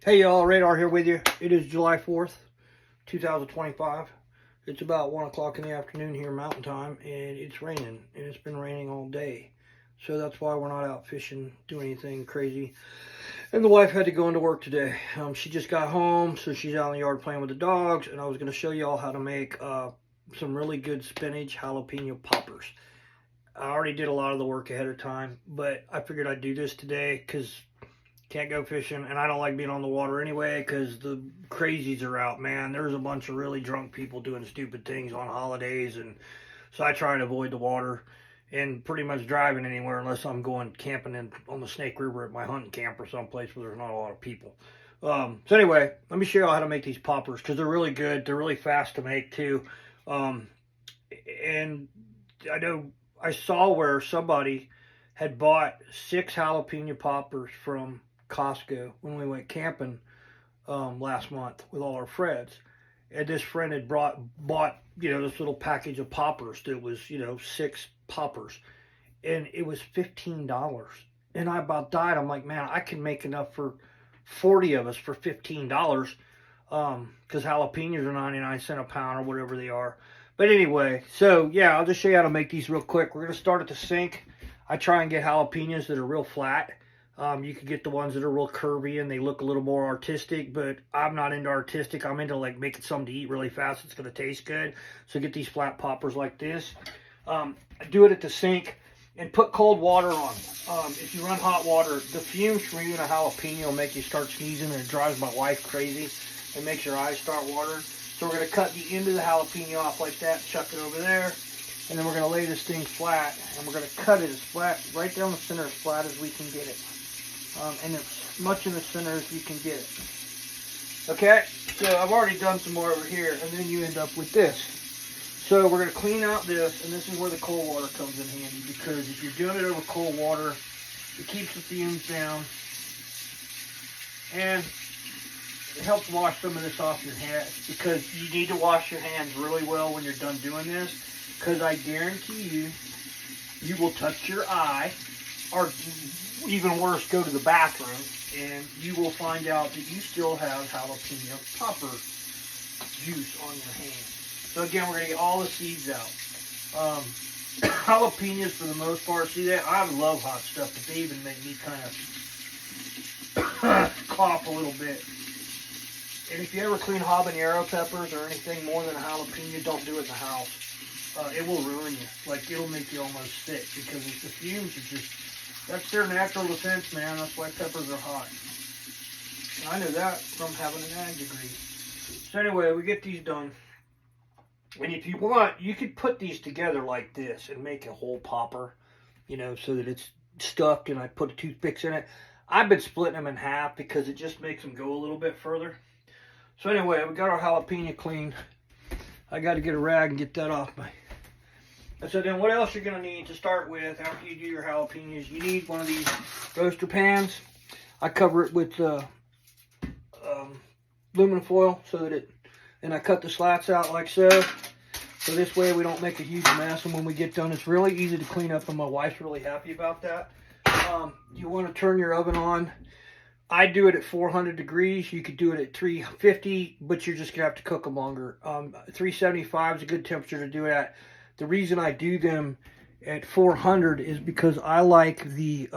Hey y'all, Radar here with you. It is July 4th, 2025. It's about 1 o'clock in the afternoon here Mountain Time, and it's raining, and it's been raining all day. So that's why we're not out fishing, doing anything crazy. And the wife had to go into work today. She just got home, so she's out in the yard playing with the dogs, and I was going to show y'all how to make some really good spinach jalapeno poppers. I already did a lot of the work ahead of time, but I figured I'd do this today because can't go fishing, and I don't like being on the water anyway because the crazies are out, man. There's a bunch of really drunk people doing stupid things on holidays, and so I try to avoid the water and pretty much driving anywhere unless I'm going camping on the Snake River at my hunting camp or someplace where there's not a lot of people. So anyway, let me show you how to make these poppers because they're really good. They're really fast to make too. And I know I saw where somebody had bought 6 jalapeno poppers from Costco when we went camping last month with all our friends, and this friend had bought this little package of poppers that was 6 poppers, and it was $15, and I about died. I'm like, man, I can make enough for 40 of us for $15, because jalapenos are 99 cents a pound or whatever they are. But anyway, so yeah, I'll just show you how to make these real quick. We're gonna start at the sink. I try and get jalapenos that are real flat. You can get the ones that are real curvy and they look a little more artistic, but I'm not into artistic. I'm into like making something to eat really fast. It's going to taste good. So get these flat poppers like this. Do it at the sink and put cold water on. If you run hot water, the fumes from eating a jalapeno will make you start sneezing, and it drives my wife crazy. It makes your eyes start watering. So we're going to cut the end of the jalapeno off like that, chuck it over there. And then we're going to lay this thing flat, and we're going to cut it as flat, right down the center, as flat as we can get it. And as much in the center as you can get it. Okay, so I've already done some more over here, and then you end up with this. So we're going to clean out this, and this is where the cold water comes in handy, because if you're doing it over cold water, it keeps the fumes down, and it helps wash some of this off your head, because you need to wash your hands really well when you're done doing this, because I guarantee you, you will touch your eye, or even worse, go to the bathroom, and you will find out that you still have jalapeno popper juice on your hand. So again, we're going to get all the seeds out. Jalapenos, for the most part, see that? I love hot stuff, but they even make me kind of cough a little bit. And if you ever clean habanero peppers or anything more than a jalapeno, don't do it in the house. It will ruin you. Like, it'll make you almost sick, because the fumes are just... That's their natural defense, man. That's why peppers are hot. I know that from having an ag degree. So anyway, we get these done. And if you want, you could put these together like this and make a whole popper, so that it's stuffed and I put toothpicks in it. I've been splitting them in half because it just makes them go a little bit further. So anyway, we got our jalapeno cleaned. I got to get a rag and get that off my... So then what else you're going to need to start with after you do your jalapenos, you need one of these roaster pans. I cover it with aluminum foil so that and I cut the slats out like so. So this way we don't make a huge mess, and when we get done, it's really easy to clean up, and my wife's really happy about that. You want to turn your oven on. I do it at 400 degrees. You could do it at 350, but you're just going to have to cook them longer. 375 is a good temperature to do it at. The reason I do them at 400 is because I like the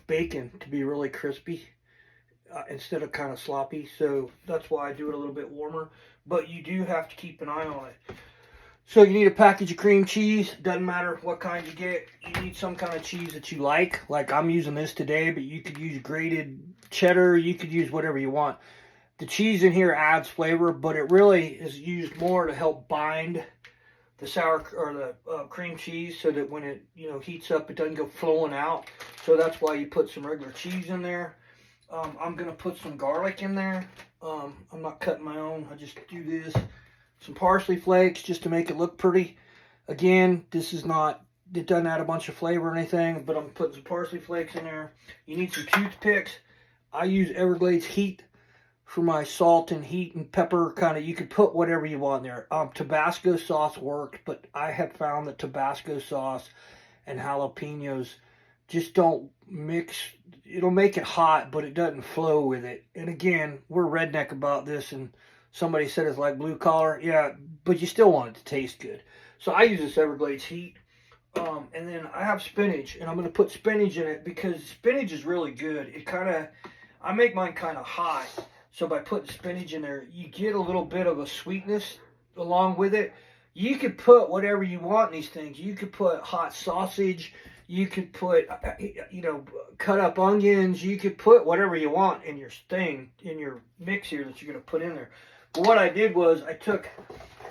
bacon to be really crispy instead of kind of sloppy. So that's why I do it a little bit warmer. But you do have to keep an eye on it. So you need a package of cream cheese. Doesn't matter what kind you get. You need some kind of cheese that you like. Like I'm using this today, but you could use grated cheddar. You could use whatever you want. The cheese in here adds flavor, but it really is used more to help bind the sour or the cream cheese, so that when it heats up, it doesn't go flowing out. So that's why you put some regular cheese in there. I'm gonna put some garlic in there. I'm not cutting my own. I just do this. Some parsley flakes just to make it look pretty. Again, this is not. It doesn't add a bunch of flavor or anything, but I'm putting some parsley flakes in there. You need some toothpicks. I use Everglades Heat for my salt and heat and pepper kind of. You could put whatever you want in there. Tabasco sauce worked, but I have found that Tabasco sauce and jalapenos just don't mix. It'll make it hot, but it doesn't flow with it. And again, we're redneck about this, and somebody said it's like blue collar. Yeah, but you still want it to taste good. So I use this Everglades heat. And then I have spinach, and I'm going to put spinach in it because spinach is really good. It kind of, I make mine kind of hot. So by putting spinach in there, you get a little bit of a sweetness along with it. You could put whatever you want in these things. You could put hot sausage. You could put, cut up onions. You could put whatever you want in your thing, in your mix here that you're going to put in there. But what I did was I took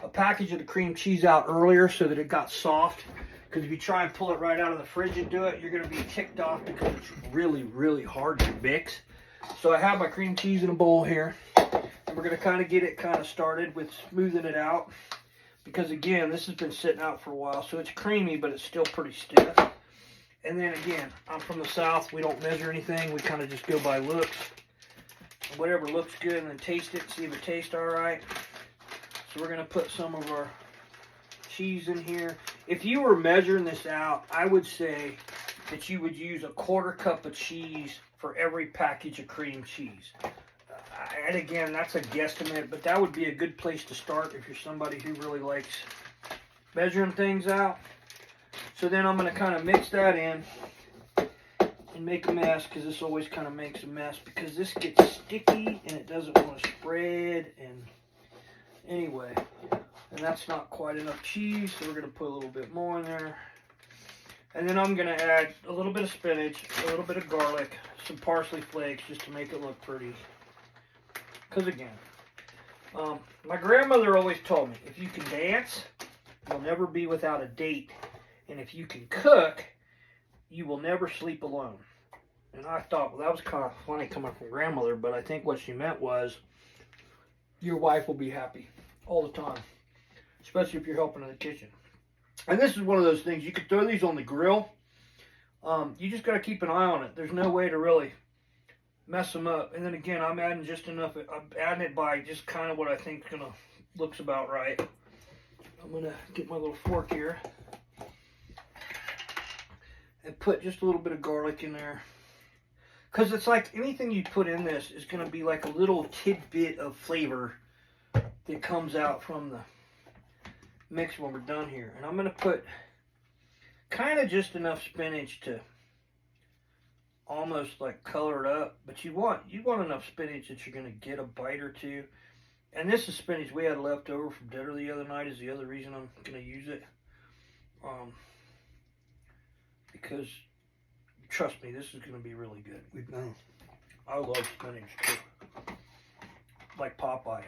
a package of the cream cheese out earlier so that it got soft. Because if you try and pull it right out of the fridge and do it, you're going to be ticked off because it's really, really hard to mix. So I have my cream cheese in a bowl here. And we're going to kind of get it kind of started with smoothing it out. Because again, this has been sitting out for a while. So it's creamy, but it's still pretty stiff. And then again, I'm from the South. We don't measure anything. We kind of just go by looks. Whatever looks good, and then taste it. See if it tastes all right. So we're going to put some of our cheese in here. If you were measuring this out, I would say that you would use a 1/4 cup of cheese for every package of cream cheese. And again, that's a guesstimate, but that would be a good place to start if you're somebody who really likes measuring things out. So then I'm going to kind of mix that in and make a mess, because this always kind of makes a mess because this gets sticky and it doesn't want to spread. And anyway, and that's not quite enough cheese, so we're going to put a little bit more in there. And then I'm going to add a little bit of spinach, a little bit of garlic, some parsley flakes just to make it look pretty. Because again, my grandmother always told me, if you can dance, you'll never be without a date. And if you can cook, you will never sleep alone. And I thought, well, that was kind of funny coming from grandmother, but I think what she meant was your wife will be happy all the time, especially if you're helping in the kitchen. And this is one of those things, you could throw these on the grill. You just got to keep an eye on it. There's no way to really mess them up. And then again, I'm adding just enough. I'm adding it by just kind of what I think looks about right. I'm going to get my little fork here and put just a little bit of garlic in there. Because it's like anything you put in this is going to be like a little tidbit of flavor that comes out from the mix when we're done here. And I'm going to put kind of just enough spinach to almost like color it up. But you want enough spinach that you're going to get a bite or two. And this is spinach we had left over from dinner the other night, is the other reason I'm going to use it. Because trust me, this is going to be really good. I love spinach too. Like Popeye.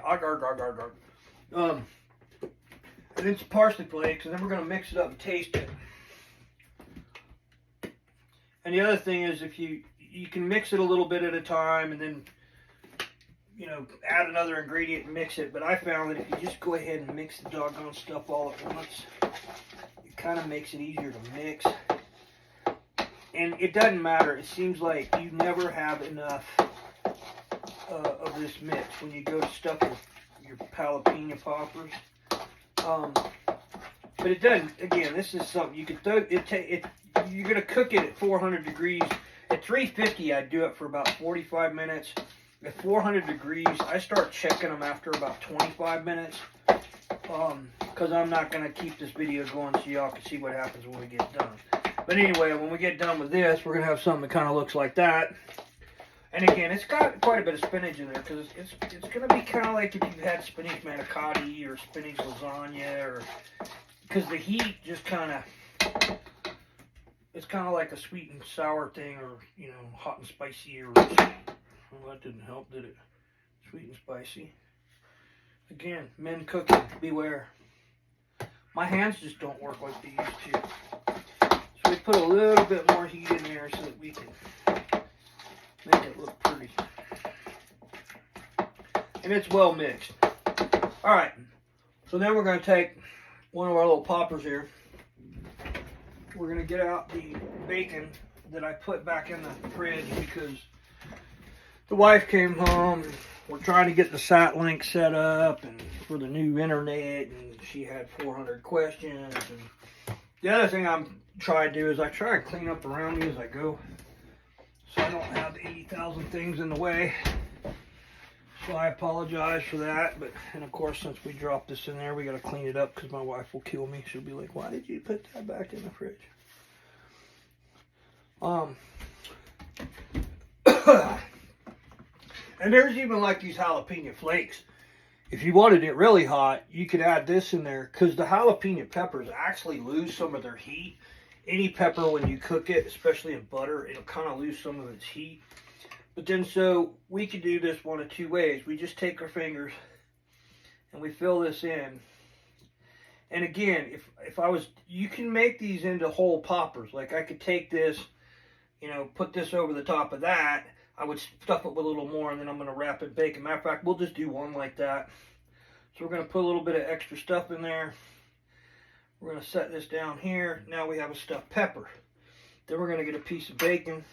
And then some parsley flakes, and then we're going to mix it up and taste it. And the other thing is, if you can mix it a little bit at a time, and then add another ingredient and mix it. But I found that if you just go ahead and mix the doggone stuff all at once, it kind of makes it easier to mix. And it doesn't matter. It seems like you never have enough of this mix when you go to stuff your jalapeno poppers. But it doesn't. Again, this is something you could throw. You're gonna cook it at 400 degrees. At 350, I do it for about 45 minutes. At 400 degrees, I start checking them after about 25 minutes. Because I'm not gonna keep this video going so y'all can see what happens when we get done. But anyway, when we get done with this, we're gonna have something that kind of looks like that. And again, it's got quite a bit of spinach in there because it's going to be kind of like if you've had spinach manicotti or spinach lasagna, or because the heat just kind of, it's kind of like a sweet and sour thing, or hot and spicy, or well, that didn't help, did it? Sweet and spicy. Again, men cooking, beware. My hands just don't work like they used to. So we put a little bit more heat in there so that we can make it look pretty. And it's well mixed. Alright, so then we're going to take one of our little poppers here. We're going to get out the bacon that I put back in the fridge because the wife came home. We're trying to get the sat link set up and for the new internet, and she had 400 questions, and The other thing I'm trying to do is I try to clean up around me as I go, so I don't have 80,000 things in the way. So I apologize for that, and of course, since we dropped this in there, we got to clean it up because my wife will kill me. She'll be like, "Why did you put that back in the fridge?" And there's even like these jalapeno flakes. If you wanted it really hot, you could add this in there because the jalapeno peppers actually lose some of their heat. Any pepper, when you cook it, especially in butter, it'll kind of lose some of its heat. But then, so we could do this one of two ways. We just take our fingers and we fill this in. And again, if I was, you can make these into whole poppers. Like I could take this, you know, put this over the top of that. I would stuff it with a little more, and then I'm going to wrap it in bacon. Matter of fact, we'll just do one like that. So we're going to put a little bit of extra stuff in there. We're going to set this down here. Now we have a stuffed pepper. Then we're going to get a piece of bacon.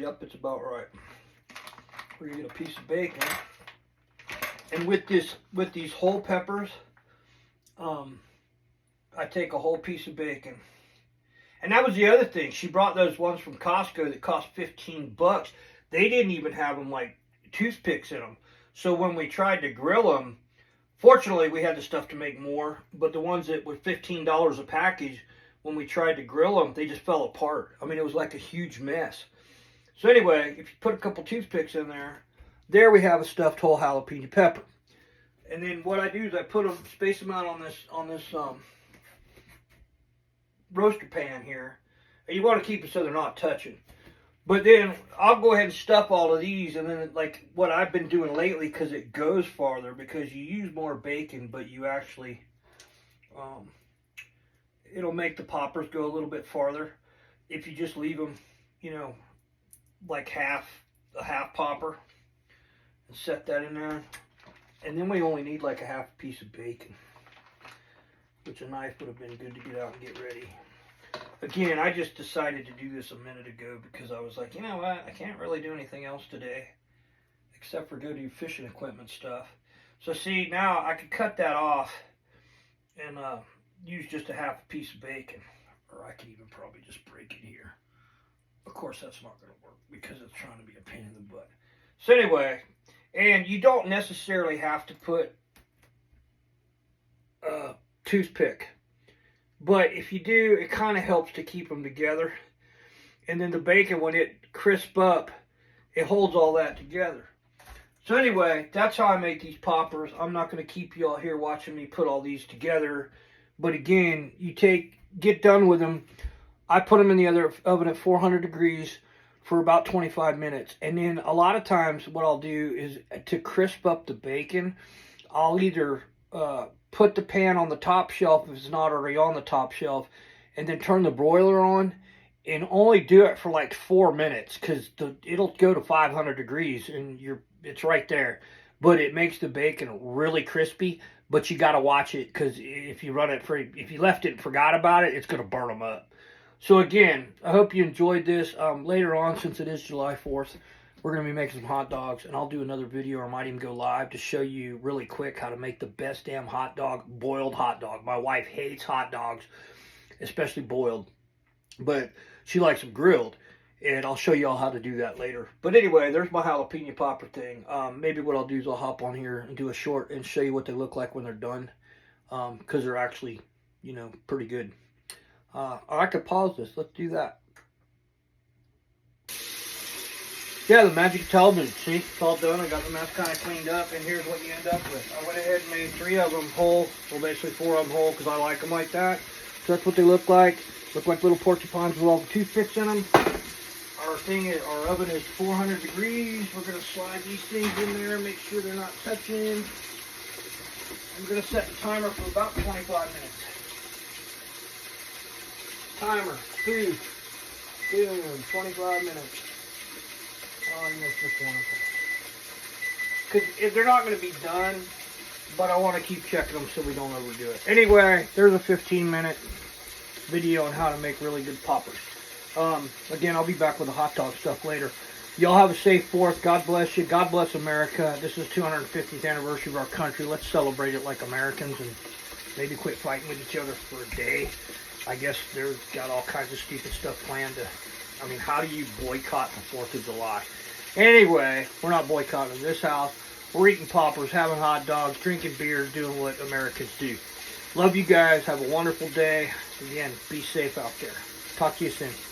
Yep, it's about right. We're going to get a piece of bacon. And with these whole peppers, I take a whole piece of bacon. And that was the other thing. She brought those ones from Costco that cost 15 bucks. They didn't even have them like toothpicks in them. So when we tried to grill them, fortunately we had the stuff to make more. But the ones that were $15 a package, when we tried to grill them, they just fell apart. I mean, it was like a huge mess. So anyway, if you put a couple toothpicks in there we have a stuffed whole jalapeno pepper. And then what I do is I put them, space them out on this roaster pan here. And you want to keep it so they're not touching. But then I'll go ahead and stuff all of these, and then like what I've been doing lately, because it goes farther, because you use more bacon, but you actually, it'll make the poppers go a little bit farther if you just leave them, you know, like a half popper, and set that in there. And then we only need like a half piece of bacon, which a knife would have been good to get out and get ready. Again, I just decided to do this a minute ago because I was like, you know what, I can't really do anything else today except for go do fishing equipment stuff. So see, now I could cut that off and use just a half a piece of bacon, or I could even probably just break it here. Of course, that's not going to work because it's trying to be a pain in the butt. So anyway, and you don't necessarily have to put a toothpick. But if you do, it kind of helps to keep them together. And then the bacon, when it crisps up, it holds all that together. So anyway, that's how I make these poppers. I'm not going to keep you all here watching me put all these together. But again, you get done with them. I put them in the other oven at 400 degrees for about 25 minutes. And then a lot of times what I'll do is to crisp up the bacon, I'll either put the pan on the top shelf if it's not already on the top shelf, and then turn the broiler on and only do it for like 4 minutes, because it'll go to 500 degrees and it's right there. But it makes the bacon really crispy, but you got to watch it, because if you left it and forgot about it, it's going to burn them up. So again, I hope you enjoyed this. Later on, since it is July 4th, we're going to be making some hot dogs, and I'll do another video, or I might even go live to show you really quick how to make the best damn hot dog, boiled hot dog. My wife hates hot dogs, especially boiled, but she likes them grilled, and I'll show you all how to do that later. But anyway, there's my jalapeno popper thing. Maybe what I'll do is I'll hop on here and do a short and show you what they look like when they're done, because they're actually, you know, pretty good. I could pause this. Let's do that. Yeah, the magic of television. See, it's all done. I got the mess kind of cleaned up, and here's what you end up with. I went ahead and made 3 of them whole, well, basically 4 of them whole, because I like them like that. So that's what they look like. Look like little porcupines with all the toothpicks in them. Our oven is 400 degrees. We're going to slide these things in there, make sure they're not touching. I'm going to set the timer for about 25 minutes. Timer, 2, boom, 25 minutes. Oh, that's just wonderful. Because they're not going to be done, but I want to keep checking them so we don't overdo it. Anyway, there's a 15-minute video on how to make really good poppers. Again, I'll be back with the hot dog stuff later. Y'all have a safe 4th. God bless you. God bless America. This is 250th anniversary of our country. Let's celebrate it like Americans and Maybe quit fighting with each other for a day. I guess they've got all kinds of stupid stuff planned to, I mean, how do you boycott the 4th of July? Anyway, we're not boycotting this house. We're eating poppers, having hot dogs, drinking beer, doing what Americans do. Love you guys. Have a wonderful day. Again, be safe out there. Talk to you soon.